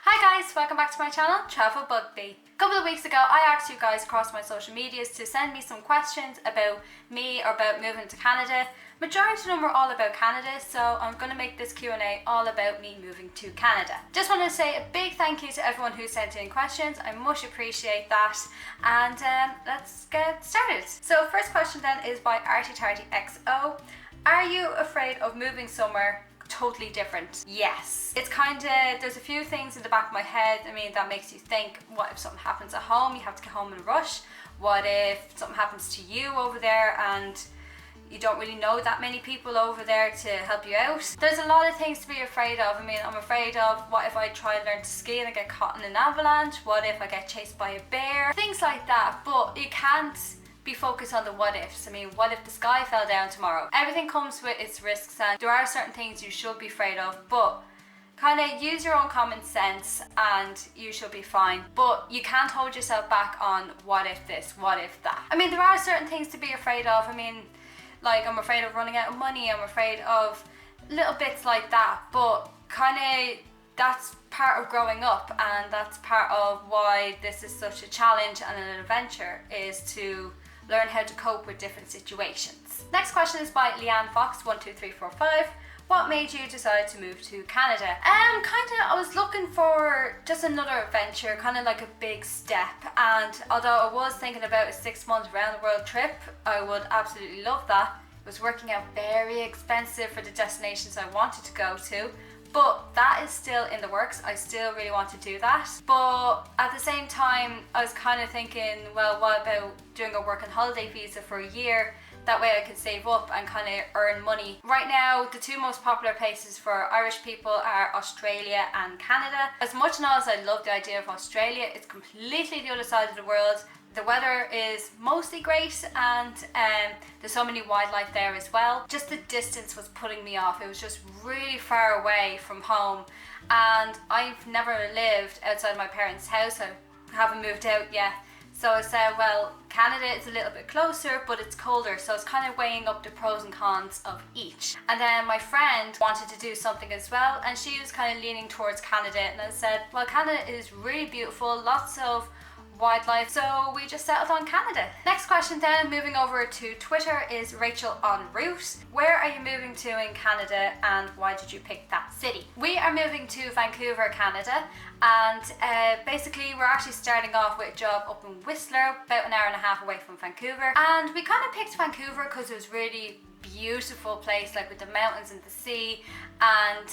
Hi guys, welcome back to my channel, Travel Bugby. A couple of weeks ago I asked you guys across my social medias to send me some questions about me or about moving to Canada. Majority of them were all about Canada, so I'm going to make this Q&A all about me moving to Canada. Just want to say a big thank you to everyone who sent in questions. I much appreciate that, and let's get started. So first question then is by ArtyTartyXO. Are you afraid of moving somewhere totally different? Yes. It's kind of, there's a few things in the back of my head, that makes you think, what if something happens at home, you have to get home in a rush? What if something happens to you over there and you don't really know that many people over there to help you out? There's a lot of things to be afraid of. I'm afraid of, what if I try and learn to ski and I get caught in an avalanche? What if I get chased by a bear? Things like that, but you can't be focused on the what ifs. What if the sky fell down tomorrow? Everything comes with its risks, and there are certain things you should be afraid of, but kind of use your own common sense and you should be fine. But you can't hold yourself back on what if this, what if that. There are certain things to be afraid of. Like I'm afraid of running out of money, I'm afraid of little bits like that, but kind of that's part of growing up, and that's part of why this is such a challenge and an adventure, is to learn how to cope with different situations. Next question is by Leanne Fox 12345. What made you decide to move to Canada? I was looking for just another adventure, kind of like a big step, and although I was thinking about a 6-month round the world trip, I would absolutely love that. It was working out very expensive for the destinations I wanted to go to, but that is still in the works. I still really want to do that. But at the same time, I was kind of thinking, well, what about doing a work and holiday visa for a year? That way I could save up and kind of earn money. Right now, the two most popular places for Irish people are Australia and Canada. As much as I love the idea of Australia, it's completely the other side of the world. The weather is mostly great, and there's so many wildlife there as well. Just the distance was putting me off. It was just really far away from home, and I've never lived outside my parents' house. I haven't moved out yet. So I said, well, Canada is a little bit closer, but it's colder. So it's kind of weighing up the pros and cons of each. And then my friend wanted to do something as well, and she was kind of leaning towards Canada. And I said, well, Canada is really beautiful, lots of wildlife, so we just settled on Canada. Next question then, moving over to Twitter, is Rachel en route. Where are you moving to in Canada, and why did you pick that city? We are moving to Vancouver, Canada, and basically we're actually starting off with a job up in Whistler, about an hour and a half away from Vancouver. And we kind of picked Vancouver because it was really beautiful place, like with the mountains and the sea, and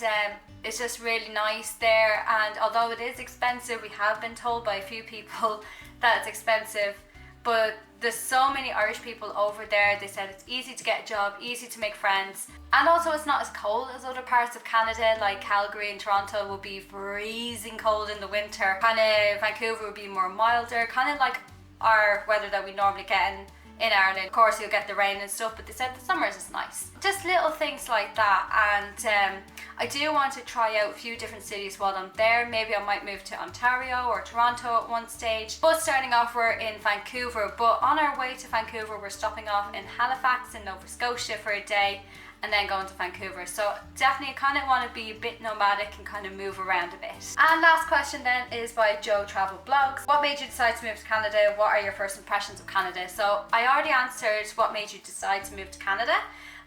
it's just really nice there. And although it is expensive, we have been told by a few people that it's expensive, but there's so many Irish people over there. They said it's easy to get a job, easy to make friends, and also it's not as cold as other parts of Canada, like Calgary and Toronto will be freezing cold in the winter. Vancouver would be more milder, kind of like our weather that we normally get in Ireland. Of course you'll get the rain and stuff, but they said the summers is nice. Just little things like that, and I do want to try out a few different cities while I'm there. Maybe I might move to Ontario or Toronto at one stage, but starting off we're in Vancouver. But on our way to Vancouver we're stopping off in Halifax in Nova Scotia for a day, and then going to Vancouver. So definitely kind of want to be a bit nomadic and kind of move around a bit. And last question then is by Joe Travel Blogs. What made you decide to move to Canada? What are your first impressions of Canada? So I already answered what made you decide to move to Canada,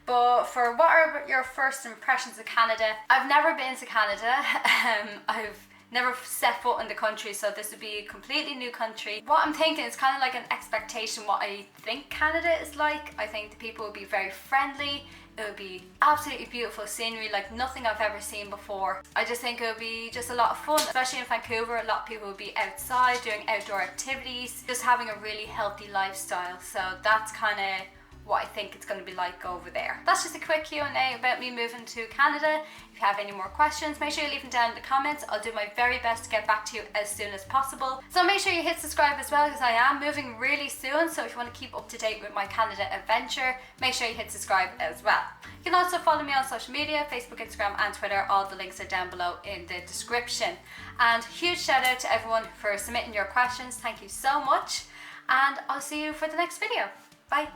but for what are your first impressions of Canada? I've never been to Canada. I've never set foot in the country, so this would be a completely new country. What I'm thinking is kind of like an expectation what I think Canada is like. I think the people would be very friendly. It would be absolutely beautiful scenery, like nothing I've ever seen before. I just think it would be just a lot of fun, especially in Vancouver. A lot of people would be outside doing outdoor activities, just having a really healthy lifestyle. So that's kind of what I think it's going to be like over there. That's just a quick Q&A about me moving to Canada. If you have any more questions, make sure you leave them down in the comments. I'll do my very best to get back to you as soon as possible. So make sure you hit subscribe as well, because I am moving really soon. So if you want to keep up to date with my Canada adventure, make sure you hit subscribe as well. You can also follow me on social media, Facebook, Instagram and Twitter. All the links are down below in the description. And huge shout out to everyone for submitting your questions. Thank you so much. And I'll see you for the next video. Bye.